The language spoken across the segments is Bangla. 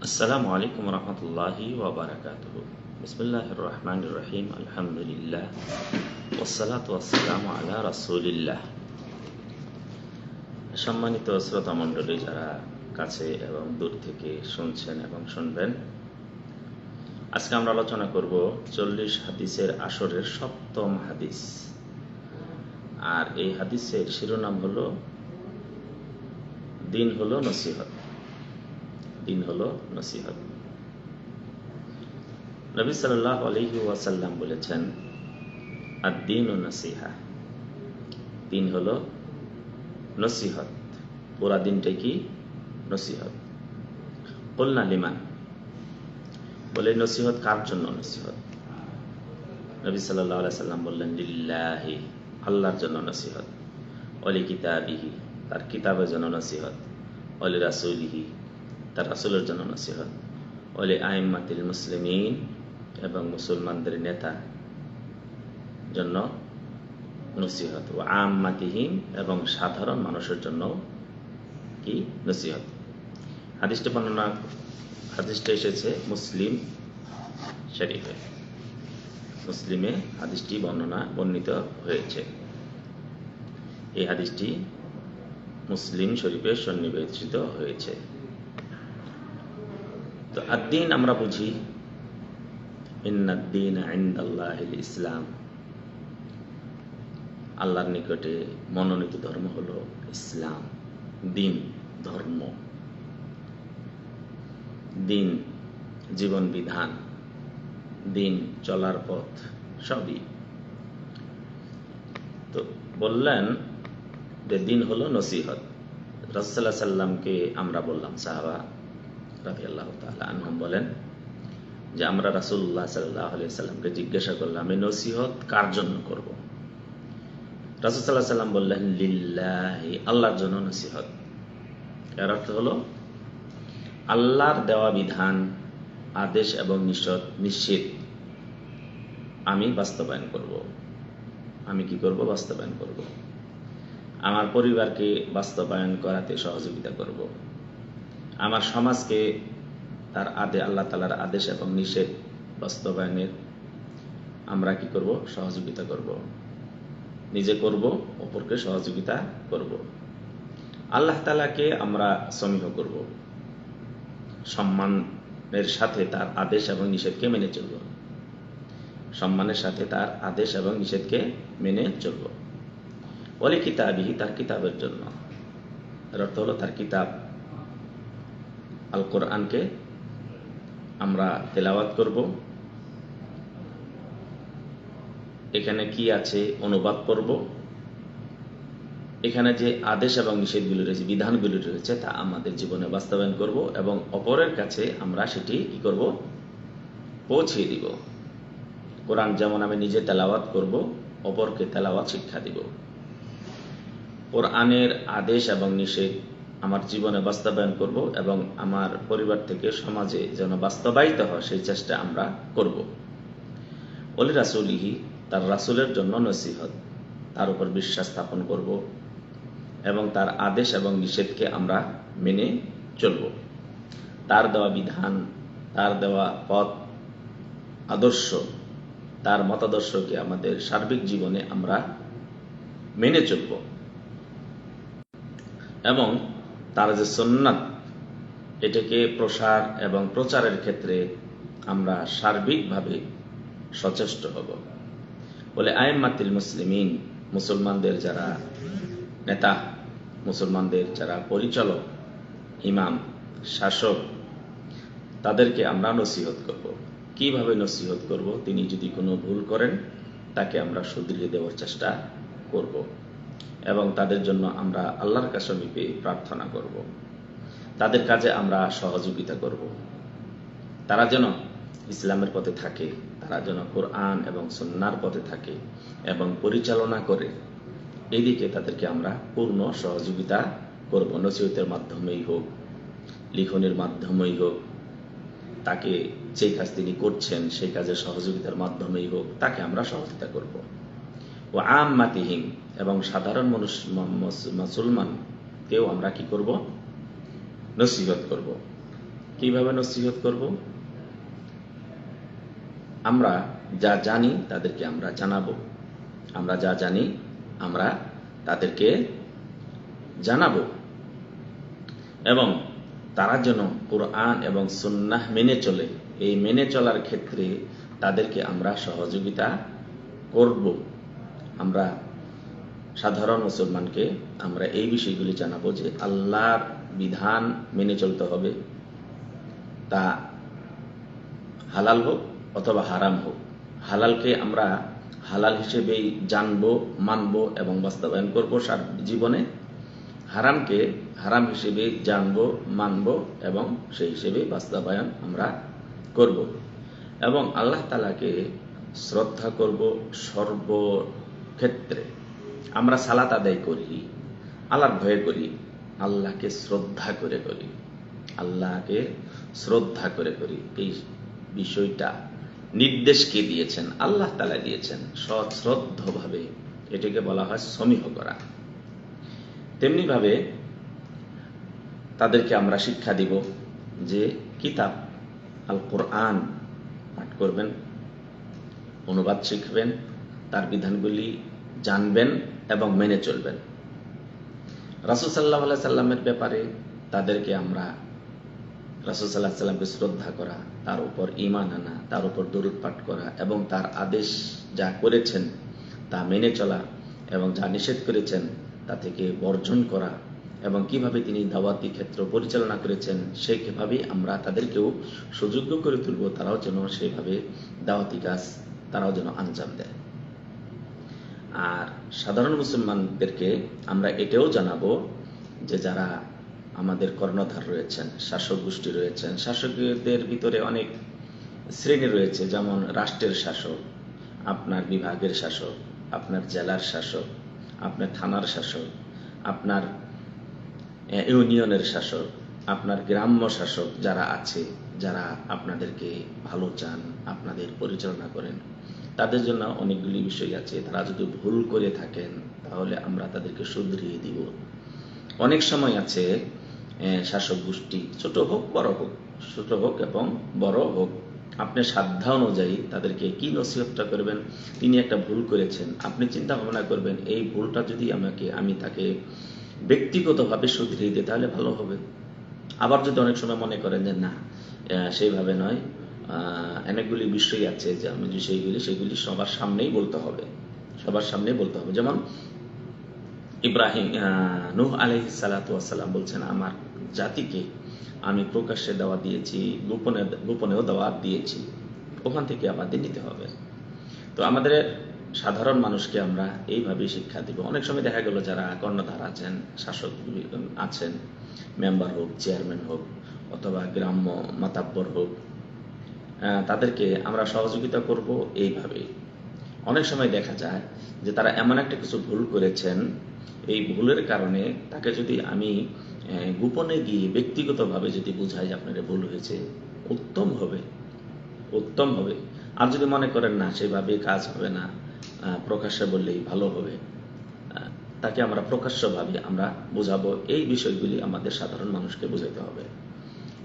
আসসালামু আলাইকুম রহমতুল্লাহি ওয়া বারাকাতুহু। বিসমিল্লাহির রহমানির রহিম। আলহামদুলিল্লাহ ওয়াসসালাতু ওয়াসসালামু আলা রাসূলিল্লাহ। সম্মানিত শ্রোতা মণ্ডলী, যারা কাছে এবং দূর থেকে শুনছেন এবং শুনবেন, আজকে আমরা আলোচনা করব 40 হাদিসের আসরের 7ম হাদিস। আর এই হাদিসের শিরোনাম হলো দিন হলো নসিহত। দিন হলো নসিহত। নবী সাল্লাল্লাহু আলাইহি ওয়াসাল্লাম বলেছেন, আদ-দীনু নাসিহা। দিন হলো নসিহত। পুরা দিনটা কি? নসিহত। কুলনা লিমান, বলে নসিহত কার জন্য? নসিহত নবী সাল্লাল্লাহু আলাইহি সাল্লাম বললেন, লিল্লাহি, আল্লাহর জন্য নসিহত। ওয়ালি কিতাবিহি, তার কিতাবের জন্য নসিহত। ওয়ালি রাসূলিহি, তার রাসূলের জন্য নসিহত। ওয়ালি আইম্মাতিল মুসলিমিন, এবং মুসলমানদের নেতা জন্য নসিহত। ও আম্মাতিহিম, এবং সাধারণ মানুষের জন্য কি? নসিহত। হাদিসটা এসেছে মুসলিম শরীফে। মুসলিমে হাদিসটি বর্ণিত হয়েছে। এই হাদিসটি মুসলিম শরীফে সন্নিবেশিত হয়েছে। তো আদ-দীন আমরা বুঝি, ইন্নাদ-দীনা ইনদাল্লাহিল ইসলাম। আল্লাহর নিকটে মনোনীত ধর্ম হলো ইসলাম। দিন, ধর্ম, দিন জীবন বিধান, দিন চলার পথ, সবই। তো বললেন যে দিন হলো নসিহত। রাসূলুল্লাহ সাল্লাল্লাহু আলাইহি সাল্লামকে আমরা বললাম, সাহাবা রাদিয়াল্লাহু তাআলা আনহুম বলেন যে আমরা রাসূলুল্লাহ সাল্লাল্লাহু আলাইহি সাল্লামকে জিজ্ঞাসা করলাম, এই নসিহত কার জন্য করব? রাসূল সাল্লাল্লাহু আলাইহি সাল্লাম বললেন, লিল্লাহি, আল্লাহর জন্য নসিহত। এর অর্থ হলো আল্লাহর দেওয়া বিধান, আদেশ এবং নিষেধ আমি বাস্তবায়ন করব। আমি কি করব? বাস্তবায়ন করব। আমার পরিবারকে বাস্তবায়ন করাতে সহযোগিতা করব। আমার সমাজকে তার আল্লাহ তাআলার আদেশ এবং নিষেধ বাস্তবায়নের আমরা কি করব? সহযোগিতা করব। নিজে করব, অপরকে সহযোগিতা করব। আল্লাহ তাআলাকে আমরা সমীহ করব, সম্মানের সাথে তার আদেশ এবং নিষেধকে মেনে চলব। সম্মানের সাথে তার আদেশ এবং নিষেধকে মেনে চলব। ওয়ালি কিতাবিহি, তার কিতাবের জন্য। এর অর্থ হলো তার কিতাব আল কোরআনকে আমরা তেলাওয়াত করব। এখানে কি আছে অনুবাদ করব। এখানে যে আদেশ এবং নিষেধগুলি রয়েছে, বিধানগুলি রয়েছে, তা আমাদের জীবনে বাস্তবায়ন করব এবং অপরের কাছে আমরা সেটি কি করব? পৌঁছিয়ে দিব। কোরআন যেমন আমি নিজে তেলাওয়াত করব, অপরকে তেলাওয়াত শিক্ষা দিব। কোরআনের আদেশ এবং নিষেধ আমার জীবনে বাস্তবায়ন করব এবং আমার পরিবার থেকে সমাজে যেন বাস্তবায়িত হয় সেই চেষ্টা আমরা করব। ওলি রাসূলিহি, তার রাসূলের জন্য নসিহত, তার উপর বিশ্বাস স্থাপন করব এবং তার আদেশ এবং নিষেধকে আমরা মেনে চলব। তার দেওয়া বিধান, তার দেওয়া পথ আদর্শ, তার মতাদর্শকে আমাদের সার্বিক জীবনে আমরা মেনে চলব এবং তার যে সুন্নাত, এটাকে প্রসার এবং প্রচারের ক্ষেত্রে আমরা সার্বিকভাবে সচেষ্ট হব। বলে আইম্মাতিল মুসলিমিন, মুসলমানদের যারা নেতা, মুসলমানদের যারা পরিচালক, ইমাম, শাসক, তাদেরকে আমরা নসিহত করব। কিভাবে নসিহত করব? তিনি যদি কোনো ভুল করেন তাকে আমরা শুধরিয়ে দেওয়ার চেষ্টা করব এবং তাদের জন্য আমরা আল্লাহর কাছে প্রার্থনা করব। তাদের কাজে আমরা সহযোগিতা করব। তারা যেন ইসলামের পথে থাকে, তারা যেন কোরআন এবং সুন্নাহর পথে থাকে এবং পরিচালনা করে, এইদিকে তাদেরকে আমরা পূর্ণ সহযোগিতা করব। নসিহতের মাধ্যমেই হোক, লিখনের মাধ্যমেই হোক, তাকে যে কাজ তিনি করছেন সেই কাজের সহযোগিতার মাধ্যমেই হোক, তাকে আমরা সহযোগিতা করব। ও আম্মাতিহিম, এবং সাধারণ মানুষ মুসলমানকেও আমরা কি করব? নসিহত করব। কিভাবে নসিহত করব? আমরা যা জানি তাদেরকে আমরা জানাবো। আমরা যা জানি আমরা তাদেরকে জানাবো, এবং তারা যেন কুরআন এবং সুন্নাহ মেনে চলে। এই মেনে চলার ক্ষেত্রে তাদেরকে আমরা সহযোগিতা করব। আমরা সাধারণ মুসলমানকে আমরা এই বিষয়গুলি জানাবো যে আল্লাহর বিধান মেনে চলতে হবে, তা হালাল হোক অথবা হারাম হোক। হালালকে আমরা হালাল হিসেবেই জানবো, মানবো এবং বাস্তবায়ন করবো জীবনে। হারামকে হারাম হিসেবে জানবো, মানবো এবং সেই হিসেবে বাস্তবায়ন আমরা করব। এবং আল্লাহ তাআলাকে শ্রদ্ধা করব সর্বক্ষেত্রে। আমরা সালাত আদায় করি আল্লাহর ভয়ে করি, আল্লাহকে শ্রদ্ধা করে করি, আল্লাহকে শ্রদ্ধা করে করি। এই বিষয়টা নির্দেশ কে দিয়েছেন? আল্লাহ তাআলা দিয়েছেন। সশ্রদ্ধভাবে এটাকে বলা হয় সমীহ করা। তেমনি ভাবে তাদেরকে আমরা শিক্ষা দিব যে কিতাব আল কোরআন পাঠ করবেন, অনুবাদ শিখবেন, তার বিধানগুলি জানবেন এবং মেনে চলবেন। রাসূল সাল্লাল্লাহু আলাইহি সাল্লামের ব্যাপারে তাদেরকে আমরা রাসূল সাল্লাল্লাহু আলাইহি সাল্লামকে শ্রদ্ধা করা, তার উপর ঈমান আনা, তার উপর দরুদ পাঠ করা এবং তার আদেশ যা করেছেন তা মেনে চলা এবং যা নিষেধ করেছেন তা থেকে বর্জন করা, এবং কিভাবে তিনি দাওয়াতি ক্ষেত্র পরিচালনা করেছেন সেইভাবেই আমরা তাদেরকেও সুযোগ্য করে তুলব, তারাও যেন সেইভাবে দাওয়াতি কাজ তারাও যেন আঞ্জাম দেয়। আর সাধারণ মুসলমানদেরকে আমরা এটাও জানাবো যে যারা আমাদের কর্ণধার রয়েছেন, শাসক গোষ্ঠী রয়েছেন, শাসকদের ভিতরে অনেক শ্রেণী রয়েছে, যেমন রাষ্ট্রের শাসক, আপনার বিভাগের শাসক, আপনার জেলার শাসক, আপনার থানার শাসক, আপনার ইউনিয়নের শাসক, আপনার গ্রাম্য শাসক যারা আছে, যারা আপনাদেরকে ভালো চান, আপনাদের পরিচালনা করেন, তাদের জন্য অনেকগুলি বিষয় আছে। তারা যদি ভুল করে থাকেন তাহলে আমরা তাদেরকে শুধরিয়ে দিব। অনেক সময় আছে শাসক গোষ্ঠী ছোট হোক বড় হোক, ছোট হোক এবং বড় হোক, আপনি সাধ্য অনুযায়ী তাদেরকে কি নসিহতটা করবেন। তিনি একটা ভুল করেছেন, আপনি চিন্তা ভাবনা করবেন এই ভুলটা যদি আমি তাকে ব্যক্তিগতভাবে শুধরিয়ে দিই তাহলে ভালো হবে। আবার যদি অনেক সময় মনে করেন যে না, সেইভাবে নয়, অনেকগুলি বিষয় আছে যে আমি সেগুলি সবার সামনেই বলতে হবে, সবার সামনেই বলতে হবে। যেমন নূহ আলাইহিস সালাতু ওয়াস সালাম বলছেন, আমার জাতিকে আমি প্রকাশ্যে দাওয়াত দিয়েছি, গোপনেও দাওয়াত দিয়েছি, ওখান থেকে আমাদের নিতে হবে। তো আমাদের সাধারণ মানুষকে আমরা এইভাবে শিক্ষা দিব। অনেক সময় দেখা গেল যারা কর্ণধার আছেন, শাসক আছেন, মেম্বার হোক, চেয়ারম্যান হোক অথবা গ্রাম্য মাতাব্বর হোক, তাদেরকে আমরা সহযোগিতা করব এইভাবে। অনেক সময় দেখা যায় যে তারা এমন একটা কিছু ভুল করেছেন, এই ভুলের কারণে তাকে যদি আমি গোপনে গিয়ে ব্যক্তিগতভাবে যদি বুঝাই যে আপনার ভুল হয়েছে, উত্তম হবে, উত্তম হবে। আর যদি মনে করেন না সেভাবে কাজ হবে না, প্রকাশ্যে বললেই ভালো হবে, তাকে আমরা প্রকাশ্যভাবে আমরা বুঝাবো। এই বিষয়গুলি আমাদের সাধারণ মানুষকে বুঝাইতে হবে।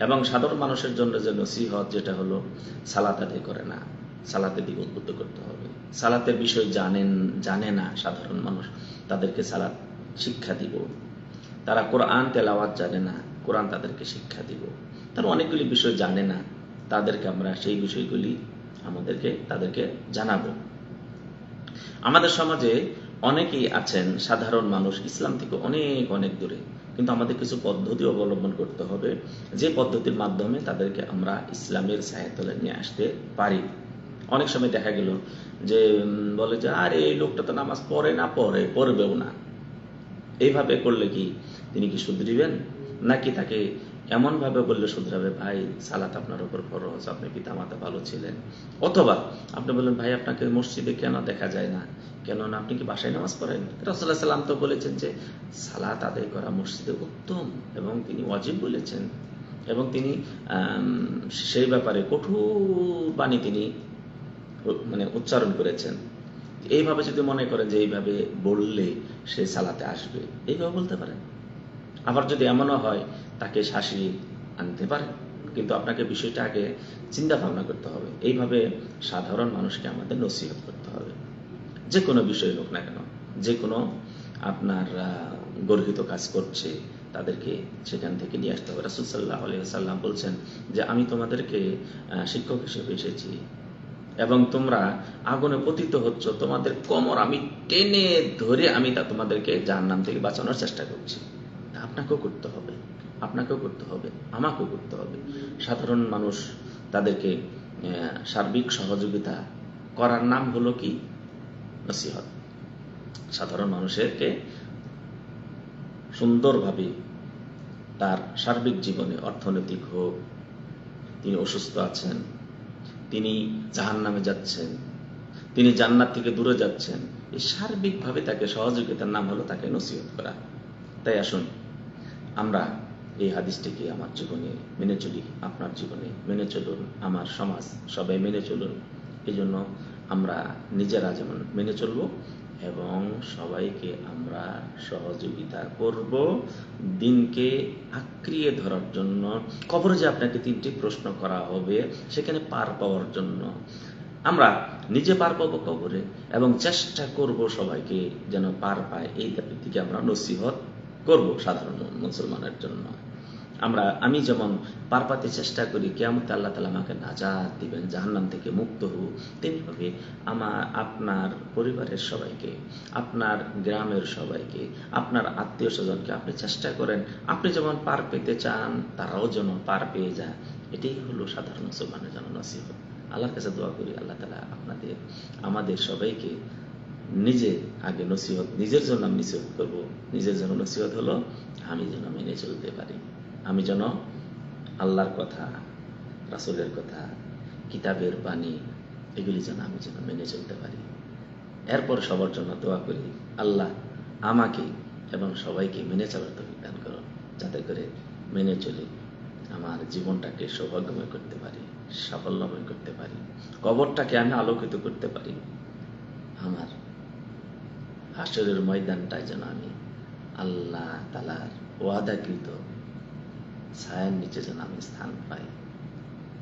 এবং সাধারণ মানুষের জন্য যে নসিহত, যেটা হলো সালাত আদায় করে না, সালাতের দিকে উদ্বুদ্ধ করতে হবে। সালাতের বিষয় জানে না সাধারণ মানুষ, তাদেরকে সালাত শিক্ষা দিব। তারা কোরআন তেলাওয়াত জানে না, কোরআন তাদেরকে শিক্ষা দিব। তারা অনেকগুলি বিষয় জানে না, তাদেরকে আমরা সেই বিষয়গুলি তাদেরকে জানাবো। আমাদের সমাজে অনেকেই আছেন সাধারণ মানুষ, ইসলাম থেকে অনেক অনেক দূরে, কিন্তু আমাদের কিছু পদ্ধতি অবলম্বন করতে হবে, যে পদ্ধতির মাধ্যমে তাদেরকে আমরা ইসলামের ছায়াতলে নিয়ে আসতে পারি। অনেক সময় দেখা গেল যে বলে যে আরে এই লোকটা তো নামাজ পড়বেও না। এইভাবে করলে কি তিনি কি শুধরিবেন? নাকি তাকে এমন ভাবে বললে শুধরাবে, ভাই সালাত আপনার উপর ফরজ, আপনি পিতামাতা ভালো ছিলেন। অথবা আপনি বললেন, ভাই আপনাকে মসজিদে কেন দেখা যায় না, কেননা আপনি কি বাসায় নামাজ পড়েন? রাসূলুল্লাহ সাল্লাম তো বলেছেন যে সালাত আদায় করা মসজিদে উত্তম, এবং তিনি ওয়াজিব বলেছেন, এবং তিনি সেই ব্যাপারে কঠোর বাণী তিনি উচ্চারণ করেছেন। এইভাবে যদি মনে করেন যে এইভাবে বললে সে সালাতে আসবে, এইভাবে বলতে পারেন। আবার যদি এমনও হয় তাকে শাসিয়ে আনতে পারেন, কিন্তু আপনাকে বিষয়টা আগে চিন্তা ভাবনা করতে হবে। এইভাবে সাধারণ মানুষকে আমাদের নসিহত করতে হবে, যে কোনো বিষয় হোক না কেন। যে কোনো আপনার গর্হিত কাজ করছে তাদেরকে সেখান থেকে নিয়ে আসতে হবে। রাসূল সাল্লাল্লাহু আলাইহি ওয়াসাল্লাম বলছেন যে আমি তোমাদেরকে শিক্ষক হিসেবে এসেছি এবং তোমরা আগুনে পতিত হচ্ছ, তোমাদের কোমর আমি টেনে ধরে আমি তোমাদেরকে জাহান্নাম থেকে বাঁচানোর চেষ্টা করছি। আপনাকেও করতে হবে, আপনাকেও করতে হবে, আমাকেও করতে হবে। সাধারণ মানুষ তাদেরকে সার্বিক সহযোগিতা করার নাম হলো কি? নসিহত। সাধারণ মানুষেরকে সুন্দরভাবে তার সার্বিক জীবনে, অর্থনৈতিক হোক, তিনি অসুস্থ আছেন, তিনি জাহান্নামে যাচ্ছেন, তিনি জান্নাত থেকে দূরে যাচ্ছেন, এই সার্বিকভাবে তাকে সহযোগিতার নাম হলো তাকে নসিহত করা। তাই আসুন আমরা এই হাদিসটিকে আমার জীবনে মেনে চলি, আপনার জীবনে মেনে চলুন, আমার সমাজ সবাই মেনে চলুন। এই জন্য আমরা নিজেরা যেমন মেনে চলব এবং সবাইকে আমরা সহযোগিতা করব দিনকে আঁকড়িয়ে ধরার জন্য। কবরে যে আপনাকে 3টি প্রশ্ন করা হবে সেখানে পার পাওয়ার জন্য আমরা নিজে পার পাবো কবরে এবং চেষ্টা করব সবাইকে যেন পার পায়, এই দিকে আমরা নসিহত করব সাধারণ মুসলমানের জন্য। আমি যেমন পার পাতে চেষ্টা করি, কিয়ামতে আল্লাহ তাআলা আমাকে নাজাত দিবেন, জাহান্নাম থেকে মুক্ত হব, তেমনিভাবে আপনার পরিবারের সবাইকে, আপনার গ্রামের সবাইকে, আপনার আত্মীয় স্বজনকে আপনি চেষ্টা করেন আপনি যেমন পার পেতে চান তারাও যেন পার পেয়ে যায়। এটাই হলো সাধারণ মুসলমানের জন্য নসিহত। আল্লাহর কাছে দোয়া করি আল্লাহ তাআলা আমাদের সবাইকে নিজে আগে নসিহত, নিজের জন্য আমি নসিহত করবো। নিজের জন্য নসিহত হলো আমি যেন মেনে চলতে পারি, আমি যেন আল্লাহর কথা, রাসূলের কথা, কিতাবের বাণী এগুলি যেন আমি যেন মেনে চলতে পারি। এরপর সবার জন্য দোয়া করি আল্লাহ আমাকে এবং সবাইকে মেনে চলার তৌফিক দান করো, যাতে করে মেনে চলে আমার জীবনটাকে সৌভাগ্যময় করতে পারি, সাফল্যময় করতে পারি, কবরটাকে আমি আলোকিত করতে পারি, আমার হাসরের ময়দানটায় যেন আমি আল্লাহ তাআলার ওয়াদাকৃত ছায়ার নিচে যেন আমি স্থান পাই,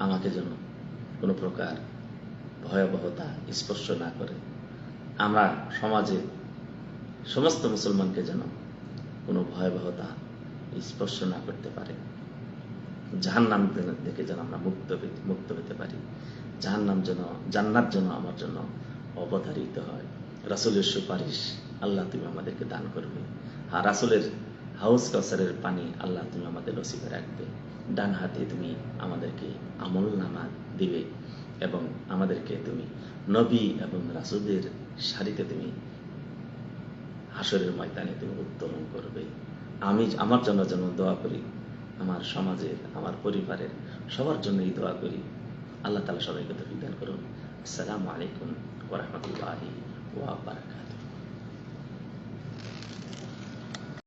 আমাকে যেন কোনো প্রকার ভয়াবহতা স্পর্শ না করে, আমরা সমাজে সমস্ত মুসলমানকে যেন কোনো ভয়াবহতা স্পর্শ না করতে পারে, জাহান্নাম থেকে যেন আমরা মুক্ত হতে পারি, জান্নাত যেন আমার জন্য অবধারিত হয়। রাসূলের সুপারিশ আল্লাহ তুমি আমাদেরকে দান করবে, আর রাসূলের হাউজ কাউসারের পানি আল্লাহ তুমি আমাদের নসিবে রাখবে। ডান হাতে তুমি আমাদেরকে আমলনামা দিবে এবং আমাদেরকে তুমি নবী এবং রাসূলদের সারিতে তুমি হাসরের ময়দানে তুমি উত্তোলন করবে। আমি আমার জন্য যেন দোয়া করি, আমার সমাজের, আমার পরিবারের সবার জন্য এই দোয়া করি। আল্লাহ তাআলা সবাইকে তৌফিক দান করুন। আসসালামু আলাইকুম ওয়া রাহমাতুল্লাহি ওয়া বারাকাতুহু।